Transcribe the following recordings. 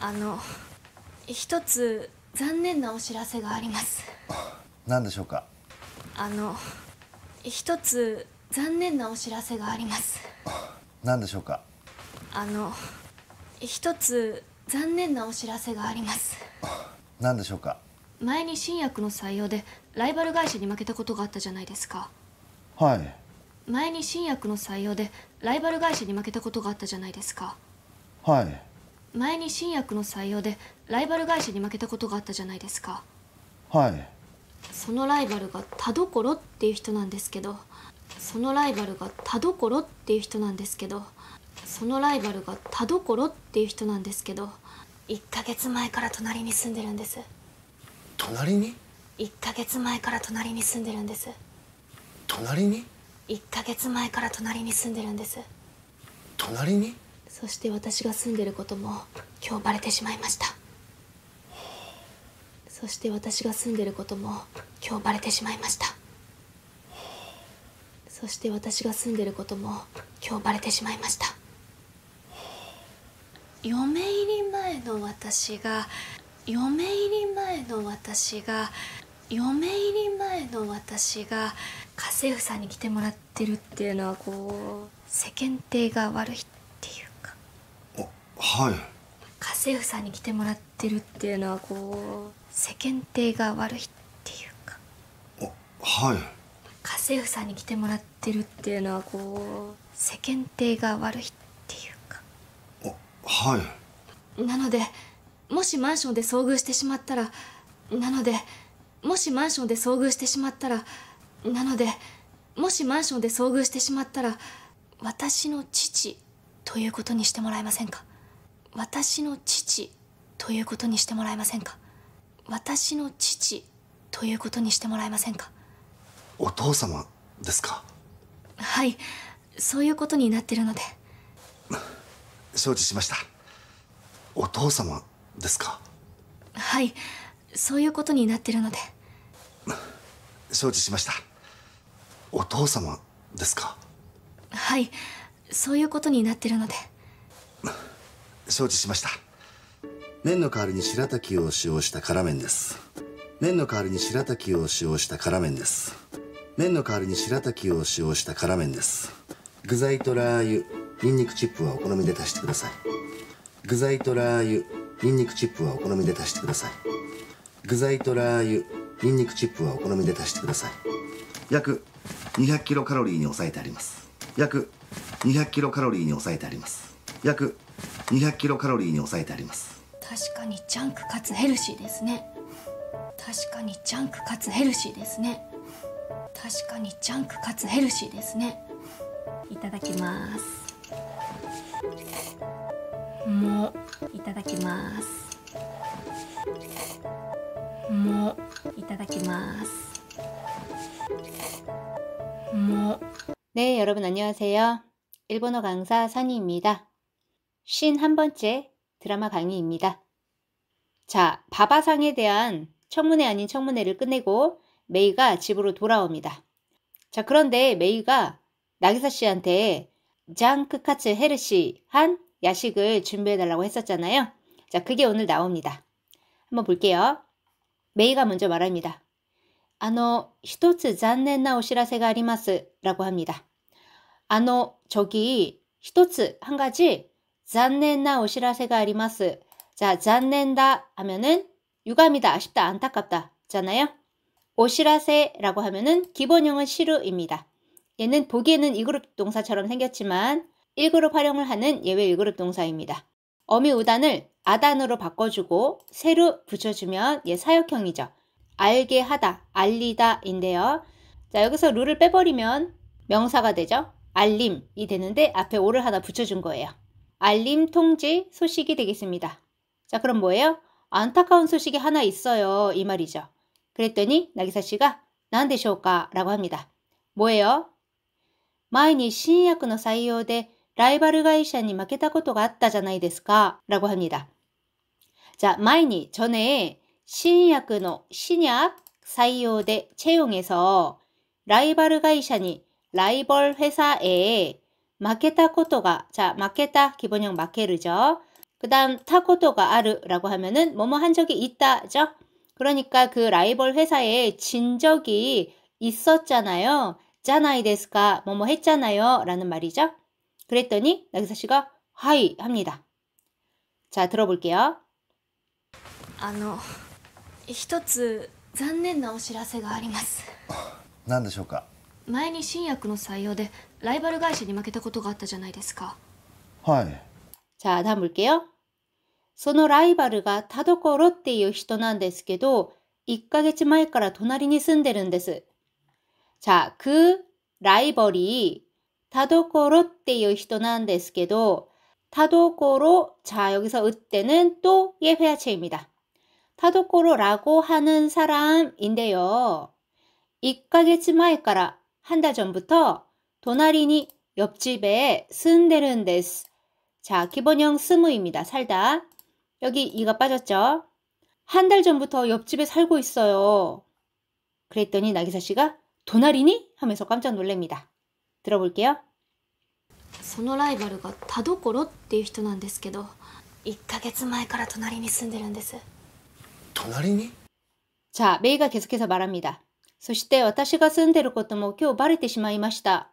あの、一つ残念なお知らせがあります。何でしょうか。一つ残念なお知らせがあります。何でしょうか。一つ残念なお知らせがあります。何でしょうか。前に新薬の採用でライバル会社に負けたことがあったじゃないですか。はい。前に新薬の採用でライバル会社に負けたことがあったじゃないですか。はい。前に新薬の採用でライバル会社に負けたことがあったじゃないですか。はい。そのライバルが田所っていう人なんですけど、そのライバルが田所っていう人なんですけど、そのライバルが田所っていう人なんですけど、1ヶ月前から隣に住んでるんです。隣に1ヶ月前から隣に住んでるんです。隣に1ヶ月前から隣に住んでるんです。隣にそして私が住んでることも今日バレてしまいました。そして私が住んでることも今日バレてしまいました。そして私が住んでることも今日バレてしまいました。嫁入り前の私が嫁入り前の私が嫁入り前の私が家政婦さんに来てもらってるっていうのはこう世間体が悪いっていうか、はい。家政婦さんに来てもらってるっていうのはこう世間体が悪いっていうか、はい。家政婦さんに来てもらってるっていうのはこう世間体が悪いっていうか、はい。なのでもしマンションで遭遇してしまったらなのでもしマンションで遭遇してしまったらなのでもしマンションで遭遇してしまったら私の父ということにしてもらえませんか。私の父ということにしてもらえませんか。私の父ということにしてもらえませんか。お父様ですか。はい、そういうことになってるので。承知しました。お父様ですか。はい、そういうことになってるので。承知しました。お父様ですか。はい、そういうことになってるので。承知しました。麺の代わりに白滝を使用した辛麺です。麺の代わりに白滝を使用した辛麺です。麺の代わりに白滝を使用した辛麺です。具材とラー油、ニンニクチップはお好みで足してください。具材とラー油、ニンニクチップはお好みで足してください。具材とラー油、ニンニクチップはお好みで足してください。約200キロカロリーに抑えてあります。約200キロカロリーに抑えてあります。約200キロカロリーに抑えてあります。確かにジャンクかつヘルシーですね。確かにジャンクかつヘルシーですね。確かにジャンクかつヘルシーですね。いただきます。もういただきます。もういただきます。もう 네, 여러분 안녕하세요. 일본어 강사 산이입니다. 51번째 드라마 강의입니다. 자, 바바상에 대한 청문회 아닌 청문회를 끝내고 메이가 집으로 돌아옵니다. 자, 그런데 메이가 나기사 씨한테 장크카츠 헤르시한 야식을 준비해달라고 했었잖아요. 자, 그게 오늘 나옵니다. 한번 볼게요. 메이가 먼저 말합니다. 一つ残念なお知らせがあります 라고 합니다. 저기一つ한 가지 残念なお知らせがあります. 자, 残念だ 하면은 유감이다, 아쉽다, 안타깝다 잖아요. 오시라세라고 하면은 기본형은 시르입니다. 얘는 보기에는 2그룹 동사처럼 생겼지만 1그룹 활용을 하는 예외 1그룹 동사입니다. 어미 우단을 아단으로 바꿔주고 세로 붙여주면 얘 사역형이죠. 알게 하다, 알리다인데요. 자, 여기서 루를 빼버리면 명사가 되죠. 알림이 되는데 앞에 오를 하나 붙여준 거예요. 알림, 통지, 소식이 되겠습니다. 자, 그럼 뭐예요? 안타까운 소식이 하나 있어요. 이 말이죠. 그랬더니 나기사 씨가 난데쇼까? 라고 합니다. 뭐예요? 前に新薬の採用でライバル会社に負けたことがあったじゃないですか? 라고 합니다. 자, 前に 전에 신약の 신약採用대 채용에서 라이벌 회사니 라이벌 회사에 負けたことが, 자, 負けた 기본형 마케르죠. 그 다음 타코토가 아르라고 하면은 뭐뭐 한 적이 있다죠. 그러니까 그 라이벌 회사에 진 적이 있었잖아요. 잖아이 데스까 뭐뭐 했잖아요 라는 말이죠. 그랬더니 나기사 씨가 하이 합니다. 자, 들어볼게요. 一つ残念なお知らせがあります。何でしょうか。前に新薬の採用でライバル会社に負けたことがあったじゃないですか。はい。 자, 다음 볼게요. そのライバルが田所っていう人なんですけど、1ヶ月前から隣に住んでるんです。 자, 그 라이벌이 타도코로 っていう人なんですけど, 타도코로, 자, 여기서 으때는 또 예회화체입니다. 타도코로라고 하는 사람인데요. 1ヶ月前から한 달 전부터 도나리니 옆집에 쓴데른 데스. 자, 기본형 스무입니다. 살다. 여기 이가 빠졌죠? 한 달 전부터 옆집에 살고 있어요. 그랬더니 나기사 씨가 도나리니? 하면서 깜짝 놀랍니다. 들어볼게요. そのライバルが田所っていう人なんですけど、1ヶ月前から隣に住んでるんです。隣に? 자, 메이가 계속해서 말합니다. そして私が住んでることも今日バレてしまいました.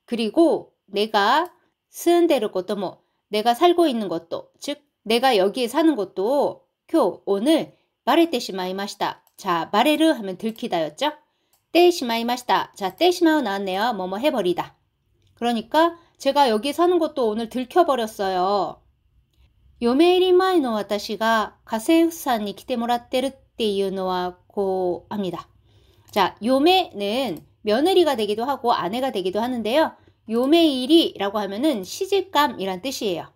그리고 내가 住んでることも 내가 살고 있는 것도, 즉 내가 여기에 사는 것도 今日 오늘 バレてしまいました. 자, 바레르 하면 들키다였죠? てしまいました. 자, てしまう나왔네요. 뭐뭐 해버리다. 그러니까 제가 여기 사는 것도 오늘 들켜버렸어요. 요메일이前の私が家政婦さんに来てもらってるっていうのは고 합니다. 자, 요메는 며느리가 되기도 하고 아내가 되기도 하는데요. 요메일이라고 하면은 시집감이란 뜻이에요.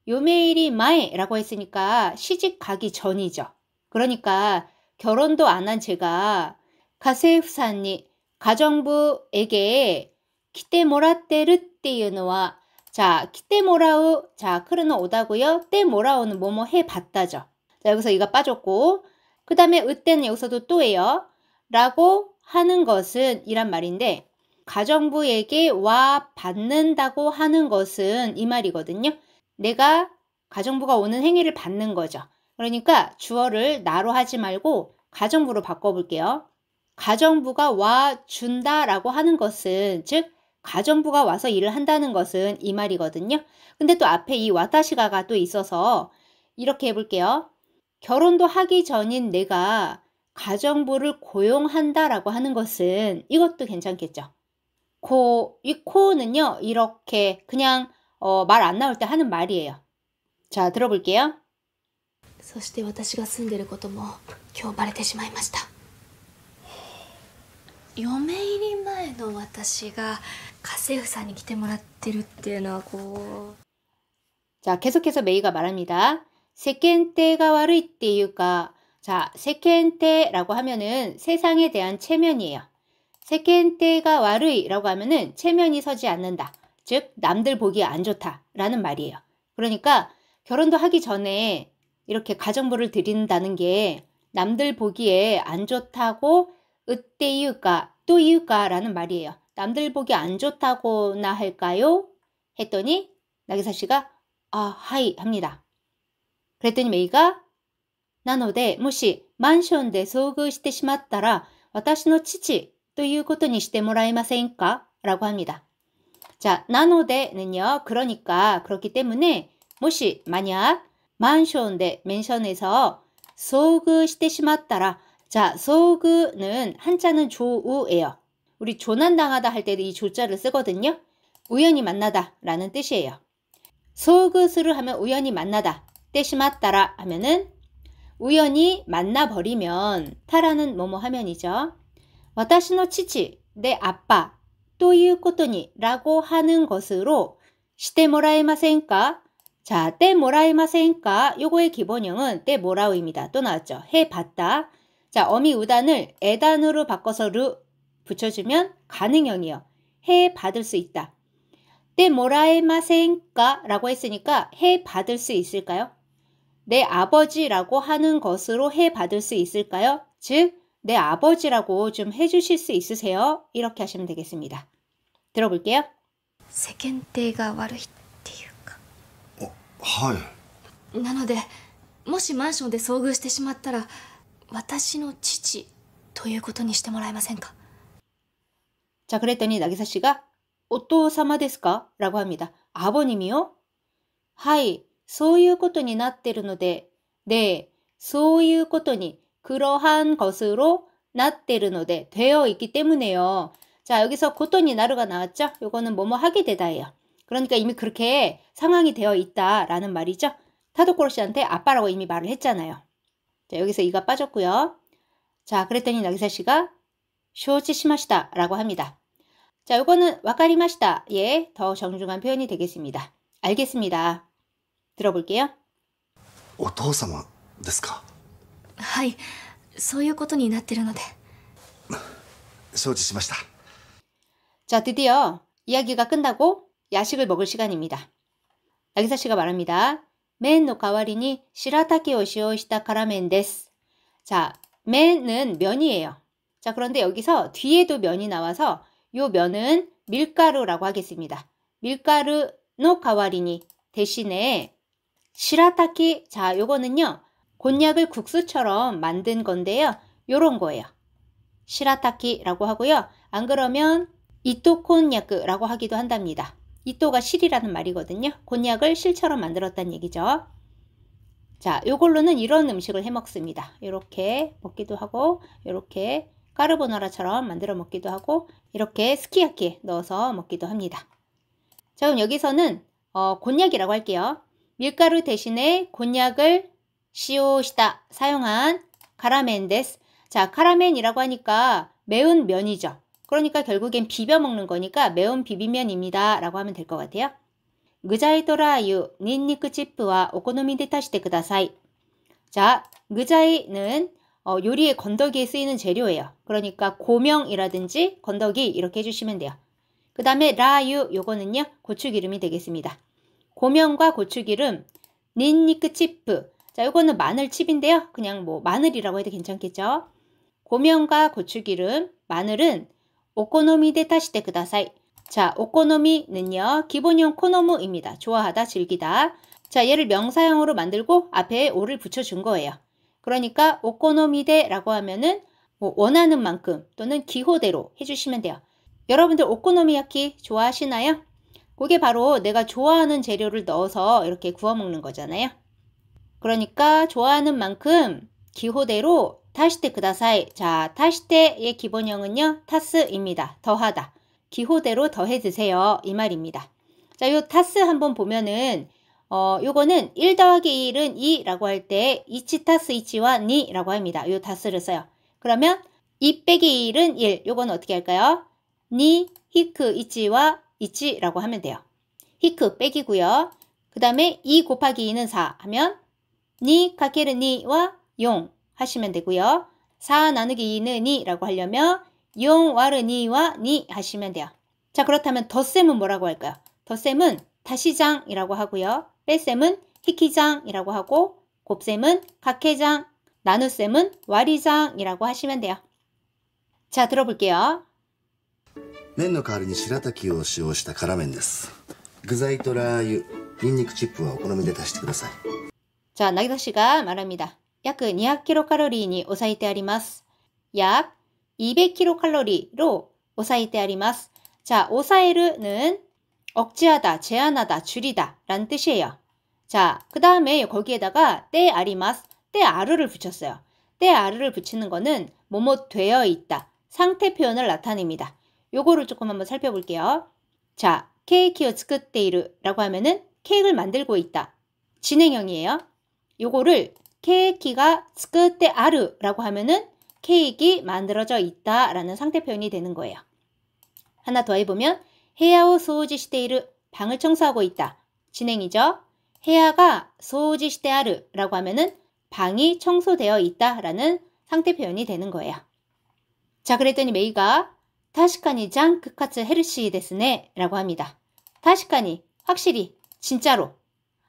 요메일이 마에라고 했으니까 시집 가기 전이죠. 그러니까 결혼도 안 한 제가 가세프사니 가정부에게 키테모라테르っていうのは 자, 키테모라우 자, 크르는 오다고요. 때모라우는 뭐뭐 해봤다죠. 자, 여기서 이가 빠졌고 그 다음에 으때는 여기서도 또예요. 라고 하는 것은 이란 말인데 가정부에게 와 받는다고 하는 것은 이 말이거든요. 내가 가정부가 오는 행위를 받는 거죠. 그러니까 주어를 나로 하지 말고 가정부로 바꿔볼게요. 가정부가 와 준다라고 하는 것은 즉 가정부가 와서 일을 한다는 것은 이 말이거든요. 근데 또 앞에 이 와타시가가 또 있어서 이렇게 해볼게요. 결혼도 하기 전인 내가 가정부를 고용한다라고 하는 것은 이것도 괜찮겠죠. 이 코는요 이렇게 그냥 말 안 나올 때 하는 말이에요. 자, 들어볼게요. そして私が住んでることも今日バレてしまいました。嫁入り前の私が家政婦さんに来てもらってるっていうのはこう 자, 계속해서 메이가 말합니다. 세켄테가悪いっていうか 자, 세켄테라고 하면은 세상에 대한 체면이에요. 세켄테가悪い라고 하면은 체면이 서지 않는다. 즉 남들 보기에 안 좋다라는 말이에요. 그러니까 결혼도 하기 전에 이렇게 가정부를 들인다는 게 남들 보기에 안 좋다고 으때이유까 또 이유까라는 말이에요. 남들 보기 안 좋다고나 할까요? 했더니 나기사 씨가 아, 하이 합니다. 그랬더니 메이가 なのでもしマンションで遭遇してしまったら私の父ということにしてもらえませんか? 라고 합니다. 자, なので는요. 그러니까 그렇기 때문에 모시 만약 만션데 맨션에서遭遇してしまったら자, 遭遇는 한자는 조우예요. 우리 조난당하다 할 때도 이 조자를 쓰거든요. 우연히 만나다 라는 뜻이에요. 遭遇する 하면 우연히 만나다. してしまったら 하면은 우연히 만나버리면 타라는 뭐뭐 하면이죠. 私の父, 내 아빠, ということに 라고 하는 것으로 してもらえませんか? 자, てもらえませんか? 요거의 기본형은 てもらう입니다. 또 나왔죠. 해봤다. 자, 어미 우단을 에단으로 바꿔서 르 붙여주면 가능형이요. 해 받을 수 있다. 때 모라에마센까 라고 했으니까 해 받을 수 있을까요? 내 아버지라고 하는 것으로 해 받을 수 있을까요? 즉, 내 아버지라고 좀 해주실 수 있으세요? 이렇게 하시면 되겠습니다. 들어볼게요. 世間体が悪いっていうかはい。なのでもしマンションで遭遇してしまったら私の父ということにしてもらえませんか? 자, 그랬더니 나기사 씨가 오토사마ですか? 라고 합니다. 아버님이요? 하이, そういうことになってるので, 네, そういうことに 그러한 것으로 なってるので 되어 있기 때문에요. 자, 여기서 고토니 나루가 나왔죠? 요거는 뭐뭐 하게 되다예요. 그러니까 이미 그렇게 상황이 되어 있다라는 말이죠. 타도코로 씨한테 아빠라고 이미 말을 했잖아요. 자, 여기서 이가 빠졌고요. 자, 그랬더니 나기사 씨가 쇼치시마시다 라고 합니다. 자, 요거는 와카리마시다. 예, 더 정중한 표현이 되겠습니다. 알겠습니다. 들어볼게요. お父様ですか? はい、そういうことになってるので。承知しました. 자, 드디어 이야기가 끝나고 야식을 먹을 시간입니다. 나기사 씨가 말합니다. 맨노 가와리니 시라타케を 使用した 가라멘 데스. 자, 맨은 면이에요. 자, 그런데 여기서 뒤에도 면이 나와서 요 면은 밀가루라고 하겠습니다. 밀가루 노 가와리니 대신에 시라타케, 자, 요거는요. 곤약을 국수처럼 만든 건데요. 요런 거예요. 시라타케라고 하고요. 안 그러면 이토 콘야크라고 하기도 한답니다. 이토가 실이라는 말이거든요. 곤약을 실처럼 만들었다는 얘기죠. 자, 요걸로는 이런 음식을 해 먹습니다. 이렇게 먹기도 하고, 이렇게 까르보나라처럼 만들어 먹기도 하고, 이렇게 스키야키에 넣어서 먹기도 합니다. 자, 그럼 여기서는 곤약이라고 할게요. 밀가루 대신에 곤약을 시오시다, 사용한 가라멘 데스. 자, 카라멘이라고 하니까 매운 면이죠. 그러니까 결국엔 비벼 먹는 거니까 매운 비빔면입니다 라고 하면 될 것 같아요.具材とラー油, 닌니크 칩와 오코노미데 타시테 쿠다사이. 자,具材는 요리의 건더기에 쓰이는 재료예요. 그러니까 고명이라든지 건더기 이렇게 해주시면 돼요. 그 다음에 라유, 요거는요 고추기름이 되겠습니다. 고명과 고추기름, 닌니크 칩. 자, 요거는 마늘칩인데요. 그냥 뭐 마늘이라고 해도 괜찮겠죠. 고명과 고추기름, 마늘은 오코노미데 타시테 쿠다사이. 자, 오코노미는요, 기본형 코노무입니다. 좋아하다, 즐기다. 자, 얘를 명사형으로 만들고 앞에 오를 붙여준 거예요. 그러니까 오코노미데라고 하면은 뭐 원하는 만큼 또는 기호대로 해주시면 돼요. 여러분들 오코노미야키 좋아하시나요? 그게 바로 내가 좋아하는 재료를 넣어서 이렇게 구워 먹는 거잖아요. 그러니까 좋아하는 만큼 기호대로 타시테 쿠다사이. 자, 타시테의 기본형은요, 타스입니다. 더하다. 기호대로 더해 드세요. 이 말입니다. 자, 요 타스 한번 보면은 요거는 1 더하기 1은 2라고 할 때 이치 타스 이치와 니라고 합니다. 요 타스를 써요. 그러면 2 빼기 1은 1. 요거는 어떻게 할까요? 니 히크 이치와 이치라고 하면 돼요. 히크 빼기고요. 그 다음에 2 곱하기 2는 4 하면 니 카케르 니와 용 하시면 되고요. 4 나누기 2는 니라고 하려면 용 와르 니와 니 하시면 돼요. 자, 그렇다면 덧셈은 뭐라고 할까요? 덧셈은 다시장이라고 하고요. 뺄셈은 히키장이라고 하고, 곱셈은 가케장, 나눗셈은 와리장이라고 하시면 돼요. 자, 들어볼게요. 麺の代わりに白滝を使用した辛麺です。具材とラー油、ニンニクチップはお好みで足してください。 자, 나기사 씨가 말합니다. 약 200kcalに抑えてあります. 약 200kcal로 抑えてあります. 자, 抑える는 억제하다, 제한하다, 줄이다 라는 뜻이에요. 자, 그 다음에 거기에다가 떼 아리마스, 떼 아르를 붙였어요. 떼 아르를 붙이는 거는 뭐뭐 되어 있다, 상태 표현을 나타냅니다. 요거를 조금 한번 살펴볼게요. 자, 케이크を作っている라고 하면은 케이크를 만들고 있다. 진행형이에요. 요거를 케이크가 作ってある라고 하면은 케이크가 만들어져 있다 라는 상태 표현이 되는 거예요. 하나 더 해보면 헤야오 소지시테이르, 방을 청소하고 있다. 진행이죠. 헤야가 소지시테아르 라고 하면은 방이 청소되어 있다 라는 상태 표현이 되는 거예요. 자, 그랬더니 메이가 타시카니 장크카츠 헤르시 데스네 라고 합니다. 타시카니, 확실히, 진짜로.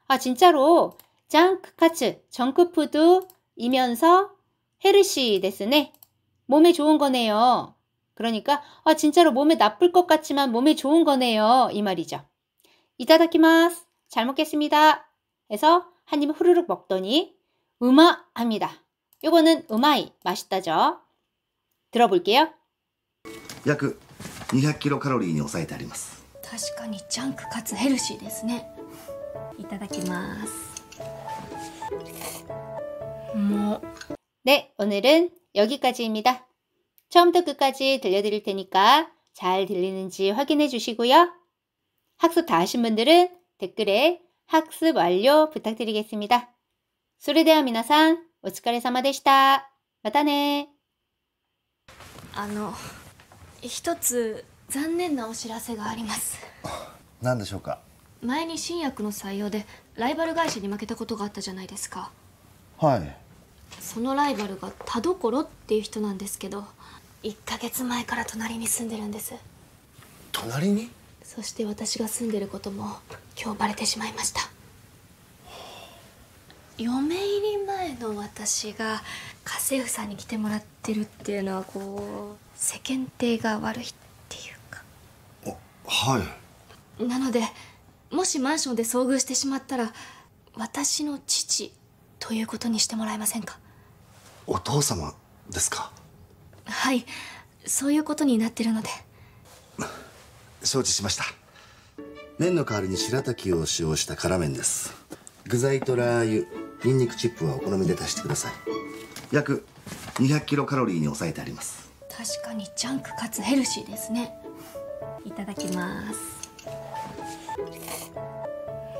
아, 진짜로 장크카츠, 정크푸드이면서 헤르시 데스네. 몸에 좋은 거네요. 그러니까 진짜로 몸에 나쁠 것 같지만 몸에 좋은 거네요. 이 말이죠. 이타다키마스. 잘 먹겠습니다. 해서 한 입 후루룩 먹더니 우마합니다. 요거는 우마이, 맛있다죠? 들어볼게요. 約200キロカロリーに抑えてあります。確かにジャンクかつヘルシーですね。いただきます。もう 네, 오늘은 여기까지입니다. 처음부터 끝까지 들려드릴 테니까 잘 들리는지 확인해 주시고요. 학습 다 하신 분들은 댓글에 학습 완료 부탁드리겠습니다. それでは皆さん、お疲れ様でした。またね。一つ残念なお知らせがあります。何でしょうか。前に新薬の採用でライバル会社に負けたことがあったじゃないですか。はい。そのライバルが田所っていう人なんですけど、1ヶ月前から隣に住んでるんです。隣に？そして私が住んでることも今日バレてしまいました。嫁入り前の私が家政婦さんに来てもらってるっていうのはこう世間体が悪いっていうか。はい。なのでもしマンションで遭遇してしまったら私の父ということにしてもらえませんか。お父様ですか。はい、そういうことになってるので。承知しました。麺の代わりに白滝を使用した辛麺です。具材とラー油、ニンニクチップはお好みで足してください。約200キロカロリーに抑えてあります。確かにジャンクかつヘルシーですね。いただきます。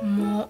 もう